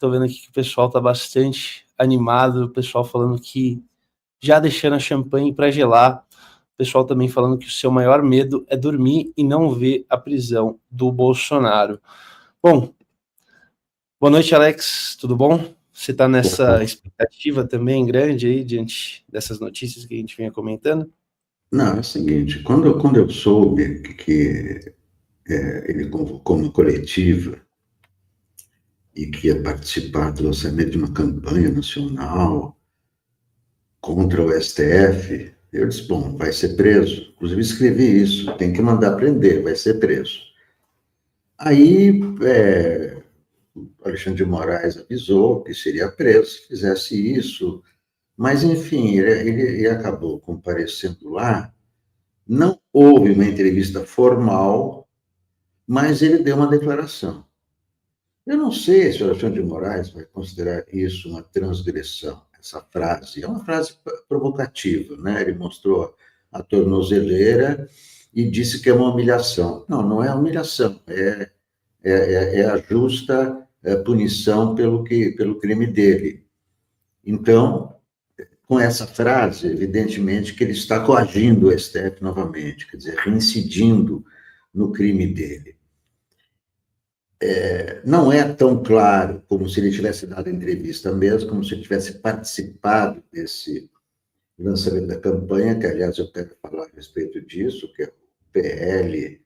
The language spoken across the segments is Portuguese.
Tô vendo aqui que o pessoal tá bastante animado, o pessoal falando que já deixando a champanhe para gelar, o pessoal também falando que o seu maior medo é dormir e não ver a prisão do Bolsonaro. Bom, boa noite, Alex, tudo bom? Você está nessa expectativa também grande aí, diante dessas notícias que a gente vinha comentando? Não, é o seguinte, quando eu soube que ele convocou uma coletiva e que ia participar do lançamento de uma campanha nacional contra o STF, eu disse, bom, vai ser preso. Inclusive escrevi isso, tem que mandar prender, vai ser preso. Aí, Alexandre de Moraes avisou que seria preso se fizesse isso, mas, enfim, ele acabou comparecendo lá. Não houve uma entrevista formal, mas ele deu uma declaração. Eu não sei se o Alexandre de Moraes vai considerar isso uma transgressão, essa frase. É uma frase provocativa, né? Ele mostrou a tornozeleira e disse que é uma humilhação. Não, não é humilhação, é a justa punição pelo crime dele. Então, com essa frase, evidentemente que ele está coagindo o STF novamente, quer dizer, reincidindo no crime dele. Não é tão claro como se ele tivesse dado a entrevista mesmo, como se ele tivesse participado desse lançamento da campanha, que, aliás, eu quero falar a respeito disso, que é o PL,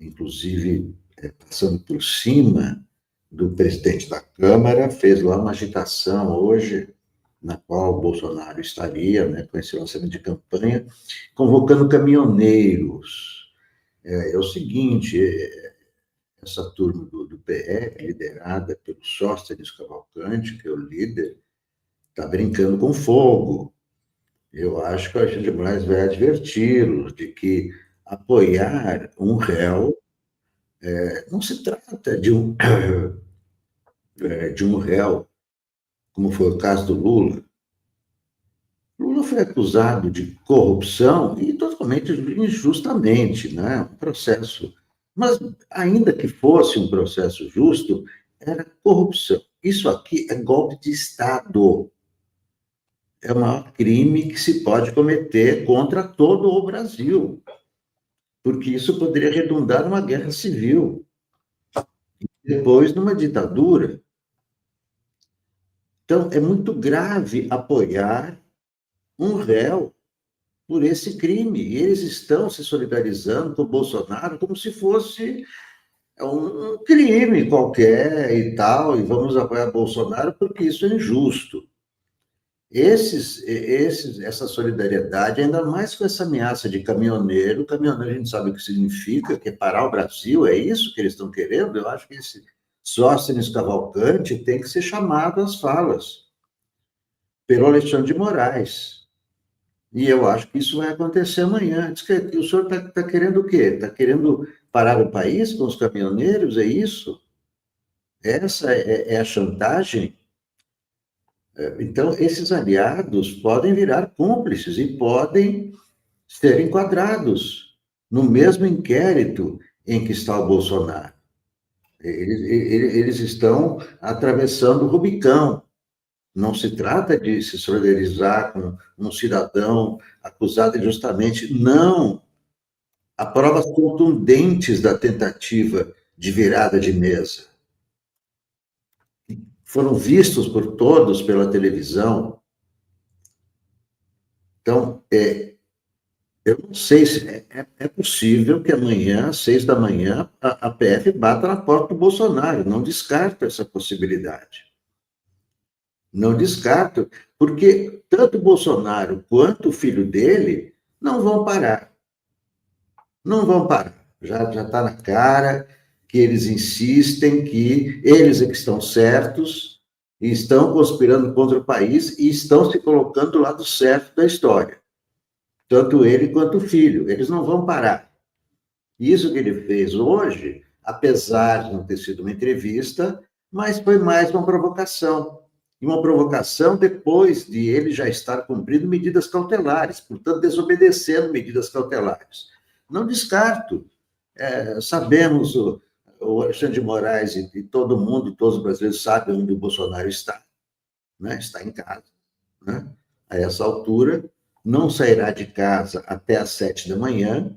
inclusive, passando por cima do presidente da Câmara, fez lá uma agitação hoje, na qual o Bolsonaro estaria, né, com esse lançamento de campanha, convocando caminhoneiros. É o seguinte, essa turma do PE, liderada pelo Sóstenes Cavalcante, que é o líder, está brincando com fogo. Eu acho que o Alexandre de Moraes vai adverti-los de que apoiar um réu não se trata de um réu, como foi o caso do Lula. Lula foi acusado de corrupção e totalmente injustamente, né? Um processo. Mas, ainda que fosse um processo justo, era corrupção. Isso aqui é golpe de Estado. É o maior crime que se pode cometer contra todo o Brasil, porque isso poderia redundar numa guerra civil, depois numa ditadura. Então, é muito grave apoiar um réu por esse crime. E eles estão se solidarizando com o Bolsonaro como se fosse um crime qualquer e tal, e vamos apoiar Bolsonaro porque isso é injusto. Essa solidariedade, ainda mais com essa ameaça de caminhoneiro, a gente sabe o que significa, que é parar o Brasil, é isso que eles estão querendo? Eu acho que esse Sóstenes Cavalcante tem que ser chamado às falas pelo Alexandre de Moraes. E eu acho que isso vai acontecer amanhã. Diz que o senhor está querendo o quê? Está querendo parar o país com os caminhoneiros? É isso? Essa é a chantagem? Então, esses aliados podem virar cúmplices e podem ser enquadrados no mesmo inquérito em que está o Bolsonaro. Eles estão atravessando o Rubicão. Não se trata de se solidarizar com um cidadão acusado injustamente. Não. Há provas contundentes da tentativa de virada de mesa. Foram vistos por todos pela televisão. Então, eu não sei se é possível que amanhã, às 6 da manhã, a PF bata na porta do Bolsonaro. Não descarto essa possibilidade. Não descarto, porque tanto o Bolsonaro quanto o filho dele não vão parar. Não vão parar. Já está na cara que eles insistem que eles é que estão certos e estão conspirando contra o país e estão se colocando do lado certo da história. Tanto ele quanto o filho. Eles não vão parar. Isso que ele fez hoje, apesar de não ter sido uma entrevista, mas foi mais uma provocação. E uma provocação depois de ele já estar cumprindo medidas cautelares, portanto, desobedecendo medidas cautelares. Não descarto. Sabemos o Alexandre de Moraes e todo mundo, todos os brasileiros sabem onde o Bolsonaro está, né? Está em casa, né? A essa altura, não sairá de casa até às 7 da manhã.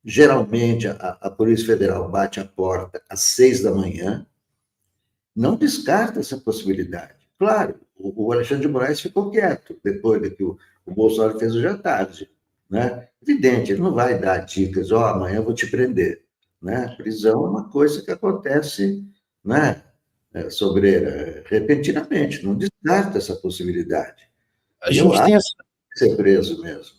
Geralmente, a Polícia Federal bate a porta às 6 da manhã. Não descarta essa possibilidade. Claro, o Alexandre de Moraes ficou quieto depois de que o Bolsonaro fez o jantar, né? Evidente, ele não vai dar dicas, amanhã eu vou te prender, né? Prisão é uma coisa que acontece, né? Repentinamente, não descarta essa possibilidade. A E eu gente acho tem que ser preso mesmo.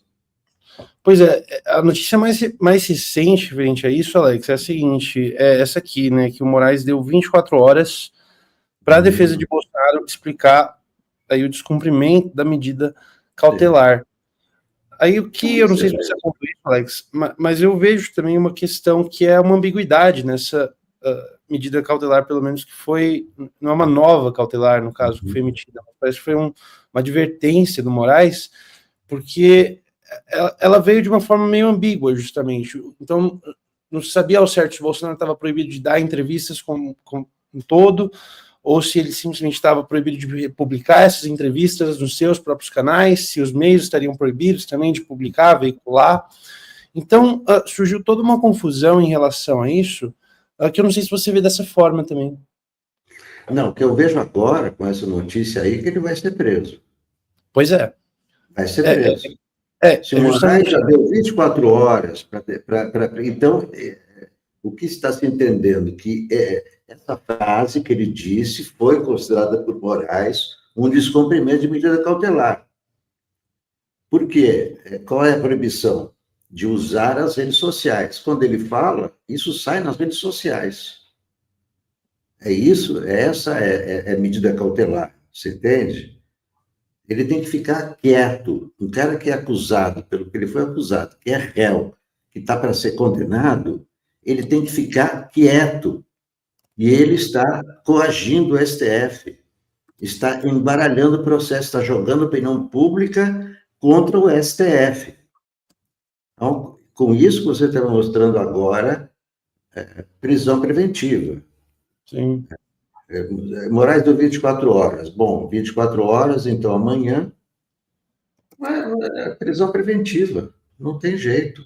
Pois é, a notícia mais recente frente a isso, Alex, é a seguinte, é essa aqui, né, que o Moraes deu 24 horas para a defesa de Bolsonaro explicar aí o descumprimento da medida cautelar. Aí o que, eu não sei se você acompanha isso, Alex, mas eu vejo também uma questão que é uma ambiguidade nessa medida cautelar, pelo menos que foi, não é uma nova cautelar, no caso, que foi emitida, parece que foi uma advertência do Moraes, porque ela veio de uma forma meio ambígua, justamente. Então, não se sabia ao certo se o Bolsonaro estava proibido de dar entrevistas com um todo, ou se ele simplesmente estava proibido de publicar essas entrevistas nos seus próprios canais, se os meios estariam proibidos também de publicar, veicular. Então, surgiu toda uma confusão em relação a isso, que eu não sei se você vê dessa forma também. Não, o que eu vejo agora, com essa notícia aí, é que ele vai ser preso. Pois é. Vai ser preso. Se o justamente... Moraes já deu 24 horas para... Então, o que está se entendendo? Que essa frase que ele disse foi considerada por Moraes um descumprimento de medida cautelar. Por quê? Qual é a proibição? De usar as redes sociais. Quando ele fala, isso sai nas redes sociais. Essa é medida cautelar, você entende? Ele tem que ficar quieto. Um cara que é acusado, pelo que ele foi acusado, que é réu, que está para ser condenado, ele tem que ficar quieto. E ele está coagindo o STF, está embaralhando o processo, está jogando opinião pública contra o STF. Então, com isso que você está mostrando agora, prisão preventiva. Sim. Moraes deu 24 horas. Bom, 24 horas, então amanhã, prisão preventiva. Não tem jeito.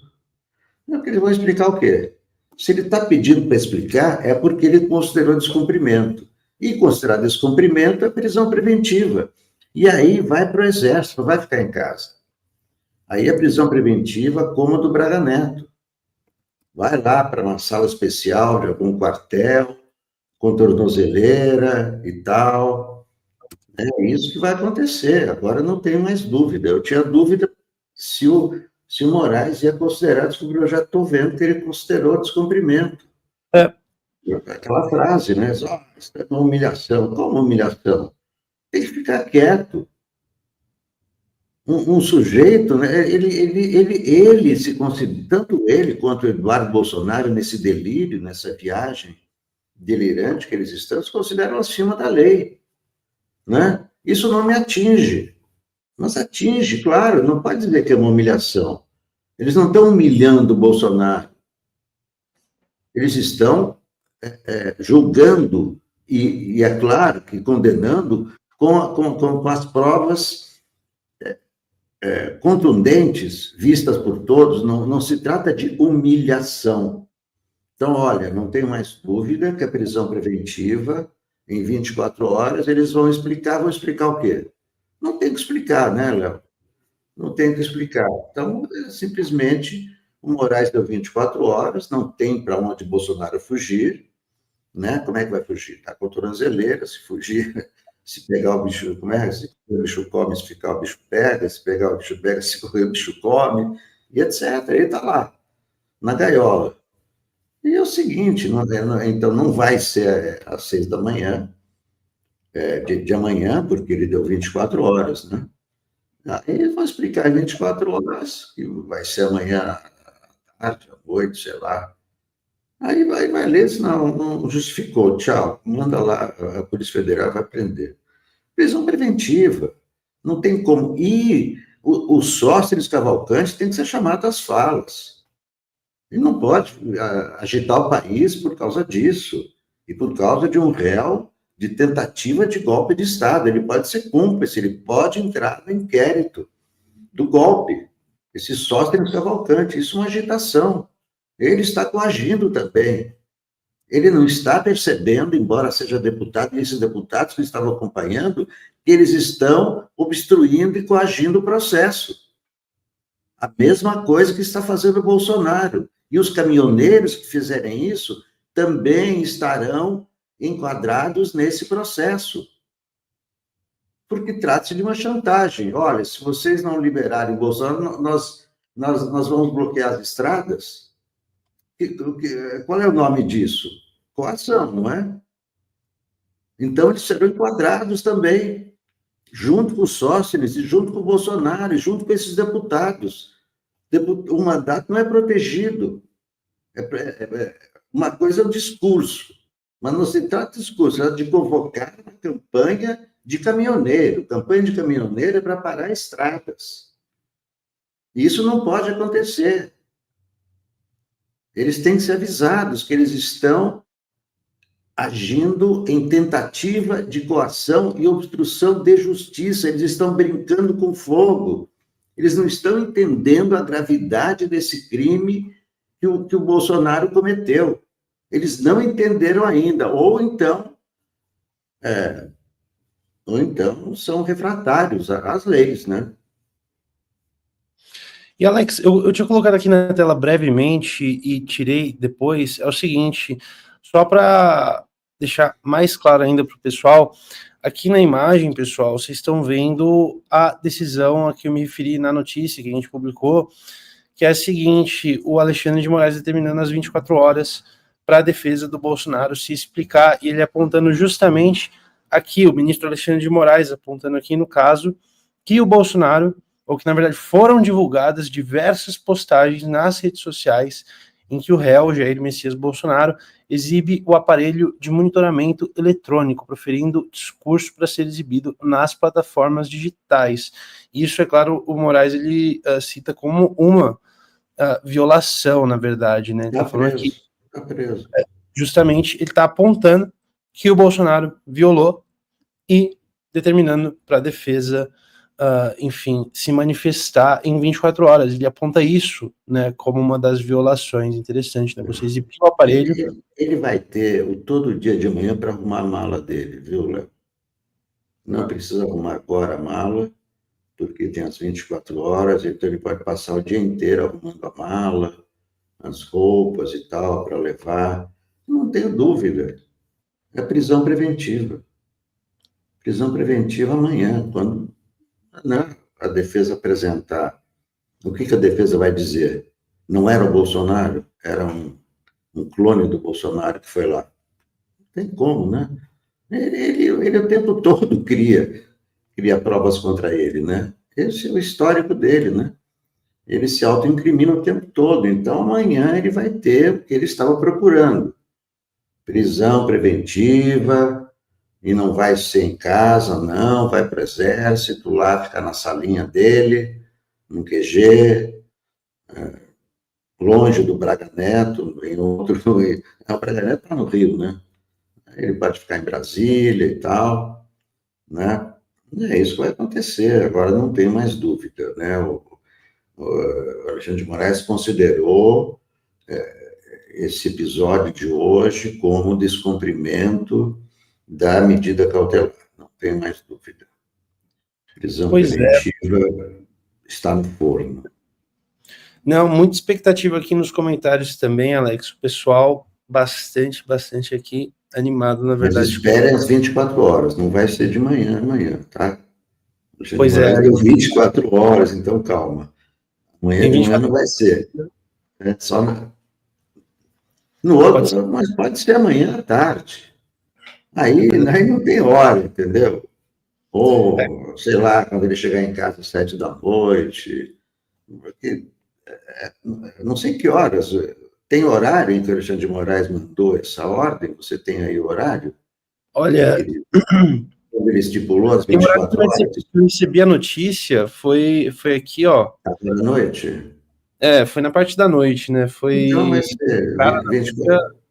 Não, eles vão explicar o quê? Se ele está pedindo para explicar, é porque ele considerou descumprimento. E considerar descumprimento é prisão preventiva. E aí vai para o Exército, vai ficar em casa. Aí a prisão preventiva, como a do Braga Neto. Vai lá para uma sala especial de algum quartel, com tornozeleira e tal. É isso que vai acontecer. Agora não tenho mais dúvida. Eu tinha dúvida se o Moraes ia considerar descumprimento. Eu já estou vendo que ele considerou descumprimento. Aquela frase, né? Isso é uma humilhação. Como humilhação? Tem que ficar quieto. Um sujeito, né? Ele se considera, tanto ele quanto o Eduardo Bolsonaro, nesse delírio, nessa viagem delirante que eles estão, se consideram acima da lei, né? Isso não me atinge, mas atinge, claro, não pode dizer que é uma humilhação. Eles não estão humilhando o Bolsonaro, eles estão julgando e é claro que condenando com as provas contundentes vistas por todos. Não se trata de humilhação. Então, olha, não tenho mais dúvida que a prisão preventiva, em 24 horas, eles vão explicar o quê? Não tem que explicar, né, Léo? Não tem que explicar. Então, simplesmente, o Moraes deu 24 horas, não tem para onde Bolsonaro fugir, né? Como é que vai fugir? Está com tornozeleira, se fugir, se pegar o bicho, como é? Se o bicho come, se ficar o bicho pega, se pegar o bicho pega, se correr o bicho come, e etc. Ele está lá, na gaiola. E é o seguinte, então não vai ser às 6 da manhã, de amanhã, porque ele deu 24 horas, né? Aí vou explicar em 24 horas, que vai ser amanhã à tarde, à noite, sei lá. Aí vai ler, se não justificou, tchau, manda lá, a Polícia Federal vai prender. Prisão preventiva, não tem como. E o Sóstenes Cavalcante tem que ser chamado às falas. Ele não pode agitar o país por causa disso, e por causa de um réu de tentativa de golpe de Estado. Ele pode ser cúmplice, ele pode entrar no inquérito do golpe. Esse Sóstenes Cavalcante, isso é uma agitação. Ele está coagindo também. Ele não está percebendo, embora seja deputado, e esses deputados que estavam acompanhando, que eles estão obstruindo e coagindo o processo. A mesma coisa que está fazendo o Bolsonaro. E os caminhoneiros que fizerem isso também estarão enquadrados nesse processo. Porque trata-se de uma chantagem. Olha, se vocês não liberarem o Bolsonaro, nós vamos bloquear as estradas. Qual é o nome disso? Coação, não é? Então, eles serão enquadrados também, junto com o Sóstenes, junto com o Bolsonaro, junto com esses deputados. O mandato não é protegido. Uma coisa é o discurso, mas não se trata de discurso, é de convocar uma campanha de caminhoneiro. Campanha de caminhoneiro é para parar estradas. E isso não pode acontecer. Eles têm que ser avisados que eles estão agindo em tentativa de coação e obstrução de justiça. Eles estão brincando com fogo. Eles não estão entendendo a gravidade desse crime que o Bolsonaro cometeu. Eles não entenderam ainda, ou então são refratários às leis, né? E Alex, eu tinha colocado aqui na tela brevemente e tirei depois, é o seguinte, só para deixar mais claro ainda para o pessoal, aqui na imagem, pessoal, vocês estão vendo a decisão a que eu me referi na notícia que a gente publicou, que é a seguinte: o Alexandre de Moraes determinando as 24 horas para a defesa do Bolsonaro se explicar, e ele apontando justamente aqui, o ministro Alexandre de Moraes apontando aqui no caso, que o Bolsonaro, ou que na verdade foram divulgadas diversas postagens nas redes sociais em que o réu Jair Messias Bolsonaro exibe o aparelho de monitoramento eletrônico, proferindo discurso para ser exibido nas plataformas digitais. Isso, é claro, o Moraes ele cita como uma violação, na verdade, né? Ele está falando aqui, Está preso. Justamente, ele está apontando que o Bolsonaro violou e determinando para a defesa, enfim, se manifestar em 24 horas. Ele aponta isso, né, como uma das violações. Interessante, né? Você exibir o aparelho. Ele vai ter todo dia de manhã para arrumar a mala dele, viu, Léo? Não precisa arrumar agora a mala, porque tem as 24 horas, então ele pode passar o dia inteiro arrumando a mala, as roupas e tal, para levar. Não tenho dúvida. É prisão preventiva. Prisão preventiva amanhã, quando a defesa apresentar. O que a defesa vai dizer? Não era o Bolsonaro, era um clone do Bolsonaro que foi lá. Não tem como, né? Ele o tempo todo cria provas contra ele, né? Esse é o histórico dele, né? Ele se autoincrimina o tempo todo. Então, amanhã ele vai ter o que ele estava procurando. Prisão preventiva, e não vai ser em casa, não, vai para o exército, lá ficar na salinha dele, no QG, longe do Braga Neto, em outro... O Braga Neto está no Rio, né? Ele pode ficar em Brasília e tal, né? É isso que vai acontecer, agora não tem mais dúvida, né? O Alexandre de Moraes considerou esse episódio de hoje como descumprimento da medida cautelar, não tem mais dúvida. Prisão preventiva está no forno. Não, muita expectativa aqui nos comentários também, Alex. O pessoal bastante aqui animado, na verdade. Mas esperem as 24 horas, não vai ser de manhã amanhã, tá? Pois é. Deu 24 horas, então calma. Amanhã de manhã não vai ser. É só no outro, mas pode ser amanhã à tarde. Aí não tem hora, entendeu? Ou, sei lá, quando ele chegar em casa às 7 da noite. Porque, não sei que horas. Tem horário em que o Alexandre de Moraes mandou essa ordem? Você tem aí o horário? Olha, quando ele estipulou as 24 horas. Eu recebi a notícia, foi aqui, ó. À noite? Foi na parte da noite, né? Então vai Foi ser cara,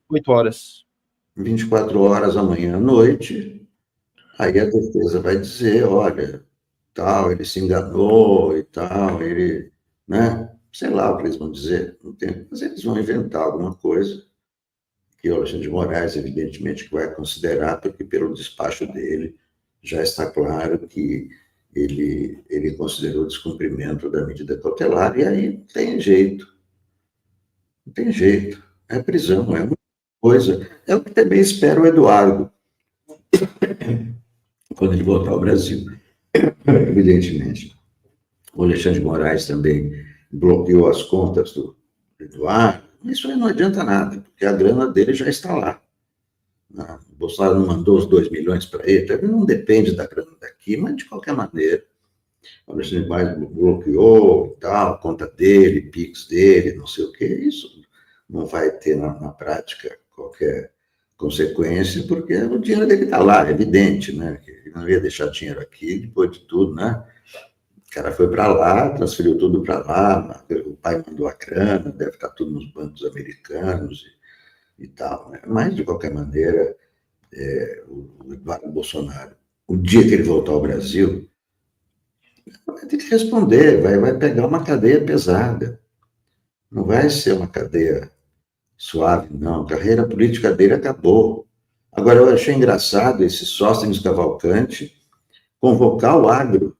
8 horas. 24 horas amanhã à noite, aí a defesa vai dizer, olha, tal, ele se enganou e tal, ele, né? Sei lá o que eles vão dizer, não tem, mas eles vão inventar alguma coisa que o Alexandre de Moraes, evidentemente, que vai considerar, porque pelo despacho dele já está claro que ele considerou o descumprimento da medida cautelar, e aí não tem jeito, não tem jeito, é prisão, é uma coisa. É o que também espera o Eduardo, quando ele voltar ao Brasil, evidentemente. O Alexandre de Moraes também bloqueou as contas do Eduardo. Isso aí não adianta nada, porque a grana dele já está lá. O Bolsonaro não mandou os 2 milhões para ele não depende da grana daqui, mas de qualquer maneira, o Alexandre de Moraes bloqueou e tal, a conta dele, Pix dele, não sei o que, isso não vai ter na prática qualquer consequência, porque o dinheiro dele está lá, é evidente, né? Ele não ia deixar dinheiro aqui depois de tudo, né? O cara foi para lá, transferiu tudo para lá, o pai mandou a grana, deve estar tudo nos bancos americanos e tal, né? Mas, de qualquer maneira, o Eduardo Bolsonaro, o dia que ele voltar ao Brasil, vai ter que responder, vai pegar uma cadeia pesada. Não vai ser uma cadeia suave, não. A carreira política dele acabou. Agora, eu achei engraçado esse Sóstenes Cavalcante convocar o agro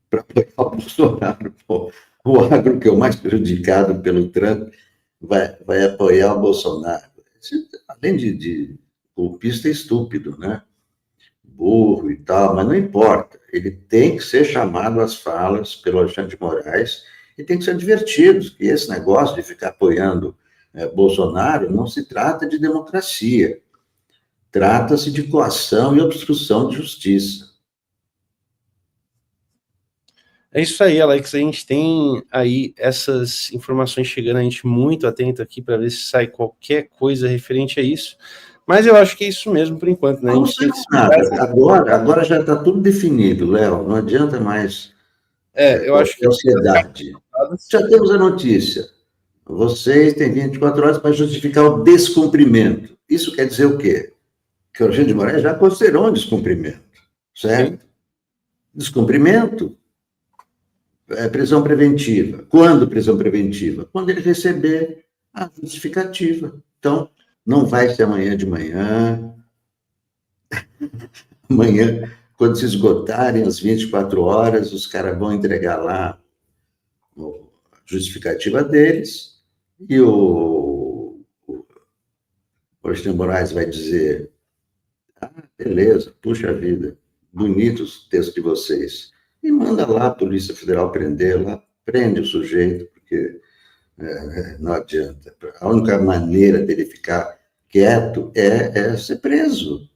para apoiar o Bolsonaro. Pô, o agro, que é o mais prejudicado pelo Trump, vai apoiar o Bolsonaro. Além de golpista, é estúpido, né? Burro e tal, mas não importa. Ele tem que ser chamado às falas pelo Alexandre de Moraes e tem que ser advertido que esse negócio de ficar apoiando Bolsonaro não se trata de democracia, trata-se de coação e obstrução de justiça. É isso aí, Alex. A gente tem aí essas informações chegando, a gente muito atento aqui para ver se sai qualquer coisa referente a isso. Mas eu acho que é isso mesmo por enquanto, né? A Não gente tem saiu que nada. Agora já está tudo definido, Léo. Não adianta mais eu acho que qualquer ansiedade. Já temos a notícia. Vocês têm 24 horas para justificar o descumprimento. Isso quer dizer o quê? Que o Alexandre de Moraes já considerou um descumprimento, certo? Sim. Descumprimento é prisão preventiva. Quando prisão preventiva? Quando ele receber a justificativa. Então, não vai ser amanhã de manhã. Amanhã, quando se esgotarem as 24 horas, os caras vão entregar lá a justificativa deles e o Alexandre de Moraes vai dizer: beleza, puxa vida, bonitos os textos de vocês. E manda lá a Polícia Federal prender, lá prende o sujeito, porque não adianta. A única maneira dele ficar quieto é ser preso,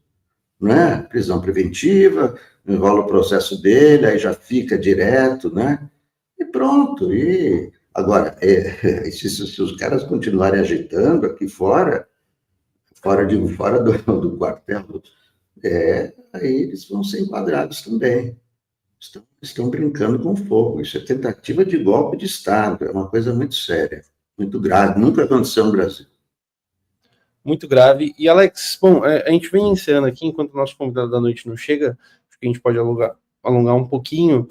não é? Prisão preventiva, enrola o processo dele, aí já fica direto, né? E pronto. E agora, se os caras continuarem agitando aqui fora do quartel, aí eles vão ser enquadrados também. Estão brincando com fogo. Isso é tentativa de golpe de Estado. É uma coisa muito séria, muito grave. Nunca aconteceu no Brasil. Muito grave. E, Alex, bom, a gente vem encerrando aqui, enquanto o nosso convidado da noite não chega, acho que a gente pode alongar um pouquinho.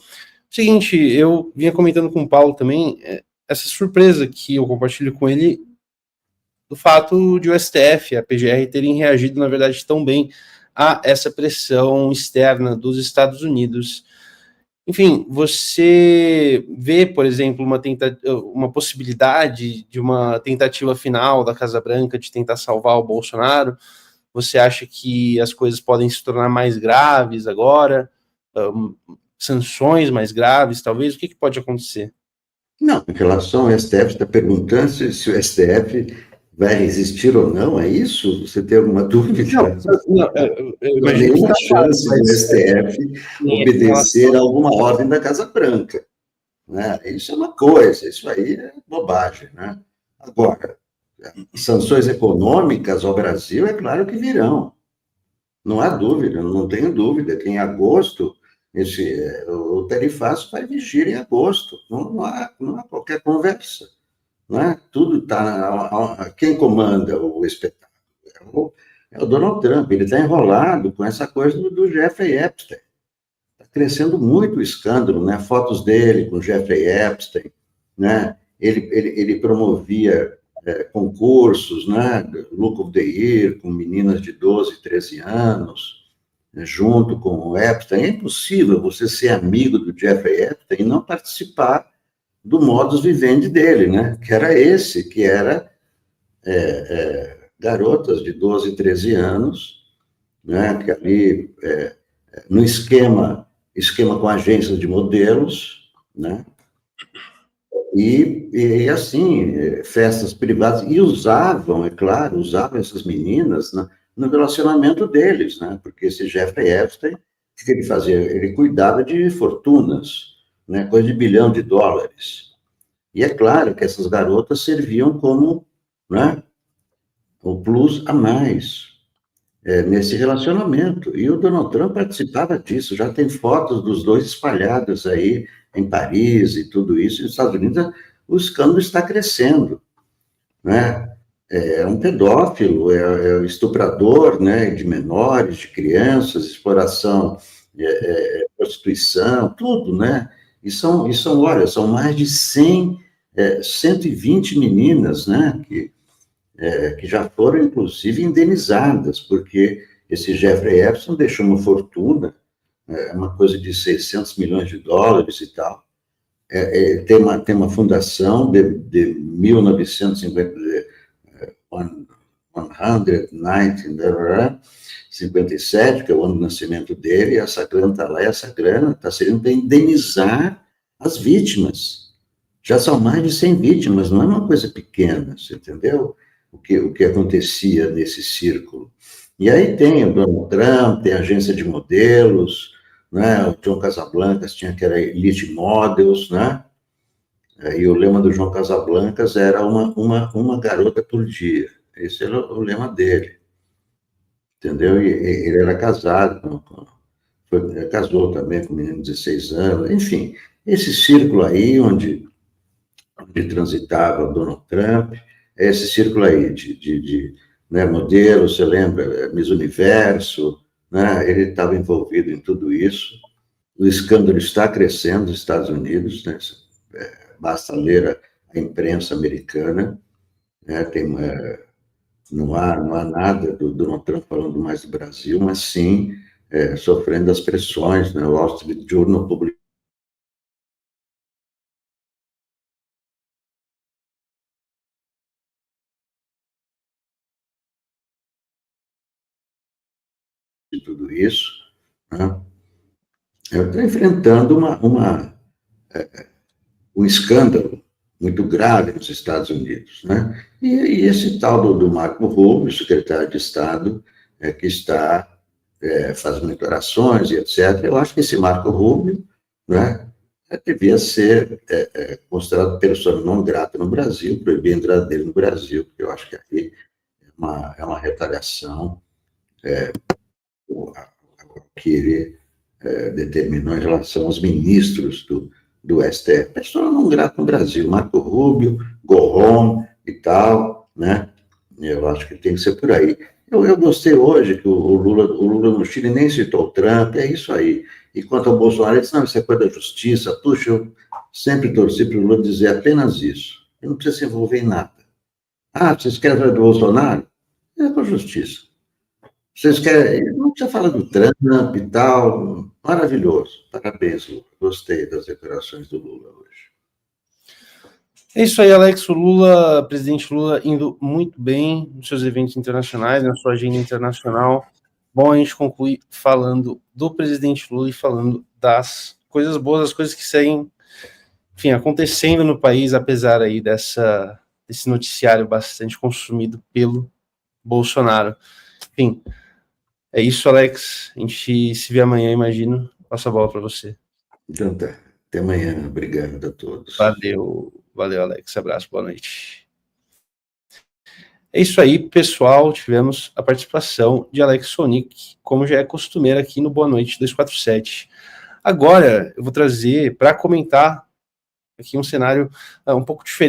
Seguinte, eu vinha comentando com o Paulo também, essa surpresa que eu compartilho com ele, do fato de o STF, a PGR, terem reagido, na verdade, tão bem a essa pressão externa dos Estados Unidos. Enfim, você vê, por exemplo, uma possibilidade de uma tentativa final da Casa Branca de tentar salvar o Bolsonaro? Você acha que as coisas podem se tornar mais graves agora? Sanções mais graves, talvez? O que pode acontecer? Não, em relação ao STF, está perguntando se o STF vai resistir ou não, é isso? Você tem alguma dúvida? Não, eu imagino nenhuma chance do STF obedecer a alguma ordem da Casa Branca. Né? Isso é uma coisa, isso aí é bobagem. Né? Agora, sanções econômicas ao Brasil, é claro que virão. Não há dúvida, não tenho dúvida que em agosto o tarifaço vai vigir em agosto. Não há qualquer conversa. né? Tudo está... Quem comanda o espetáculo é o Donald Trump. Ele está enrolado com essa coisa do Jeffrey Epstein. Está crescendo muito o escândalo, né? Fotos dele com Jeffrey Epstein, né? Ele promovia concursos, né? Look of the Year, com meninas de 12, 13 anos, né? Junto com o Epstein. É impossível você ser amigo do Jeffrey Epstein e não participar do modus vivendi dele, né? Que era esse, que era garotas de 12, 13 anos, né? Que ali, no esquema com agências de modelos, né? E assim, festas privadas, e usavam, é claro, usavam essas meninas, né, no relacionamento deles, né? Porque esse Jeffrey Epstein, o que ele fazia? Ele cuidava de fortunas, né? Coisa de $1 bilhão. E é claro que essas garotas serviam como, né, o plus a mais nesse relacionamento. E o Donald Trump participava disso, já tem fotos dos dois espalhadas aí em Paris e tudo isso. E nos Estados Unidos o escândalo está crescendo, né? É um pedófilo, é estuprador, né, de menores, de crianças, exploração, prostituição, tudo, né? Olha, são mais de 120 meninas, né, que já foram, inclusive, indenizadas, porque esse Jeffrey Epstein deixou uma fortuna, uma coisa de $600 milhões e tal. Tem uma fundação de 1957, que é o ano do nascimento dele, e essa grana está lá, e essa grana está servindo para indenizar as vítimas. Já são mais de 100 vítimas, não é uma coisa pequena, você entendeu? O que acontecia nesse círculo. E aí tem o Donald Trump, tem a agência de modelos, né? O John Casablancas tinha que era Elite Models, né? E o lema do João Casablancas era uma garota por dia. Esse era o lema dele, entendeu? E ele era casado, casou também com um menino de 16 anos, enfim. Esse círculo aí, onde transitava o Donald Trump, esse círculo aí de né, modelo, você lembra, Miss Universo, né, ele estava envolvido em tudo isso. O escândalo está crescendo nos Estados Unidos, né, basta ler a imprensa americana, né, não há nada do Donald Trump falando mais do Brasil, mas sim sofrendo as pressões, né, o Wall Street Journal publicou de tudo isso, né? Eu estou enfrentando um escândalo muito grave nos Estados Unidos, né? E esse tal do Marco Rubio, secretário de Estado, que está fazendo declarações e etc. Eu acho que esse Marco Rubio, né, devia ser considerado pessoa não grata no Brasil, proibir a entrada dele no Brasil, porque eu acho que aí é uma retaliação que ele determinou em relação aos ministros do STF. Pessoa não grata no Brasil, Marco Rubio, Goron e tal, né? Eu acho que tem que ser por aí. Eu gostei hoje que o Lula no Chile nem citou o Trump, é isso aí. E quanto ao Bolsonaro, ele disse, não, isso é coisa da justiça. Puxa, eu sempre torci para o Lula dizer apenas isso. Ele não precisa se envolver em nada. Ah, vocês querem falar do Bolsonaro? É com a justiça. Vocês querem... Não precisa falar do Trump e tal. Maravilhoso. Parabéns, Lula. Gostei das declarações do Lula hoje. É isso aí, Alex. O Lula, presidente Lula, indo muito bem nos seus eventos internacionais, na sua agenda internacional. Bom, a gente conclui falando do presidente Lula e falando das coisas boas, as coisas que seguem, enfim, acontecendo no país, apesar aí desse noticiário bastante consumido pelo Bolsonaro. Enfim, é isso, Alex. A gente se vê amanhã, imagino. Passo a bola para você. Então tá. Até amanhã. Obrigado a todos. Valeu, Alex. Abraço, boa noite. É isso aí, pessoal. Tivemos a participação de Alex Sonic, como já é costumeiro aqui no Boa Noite 247. Agora, eu vou trazer para comentar aqui um cenário um pouco diferente.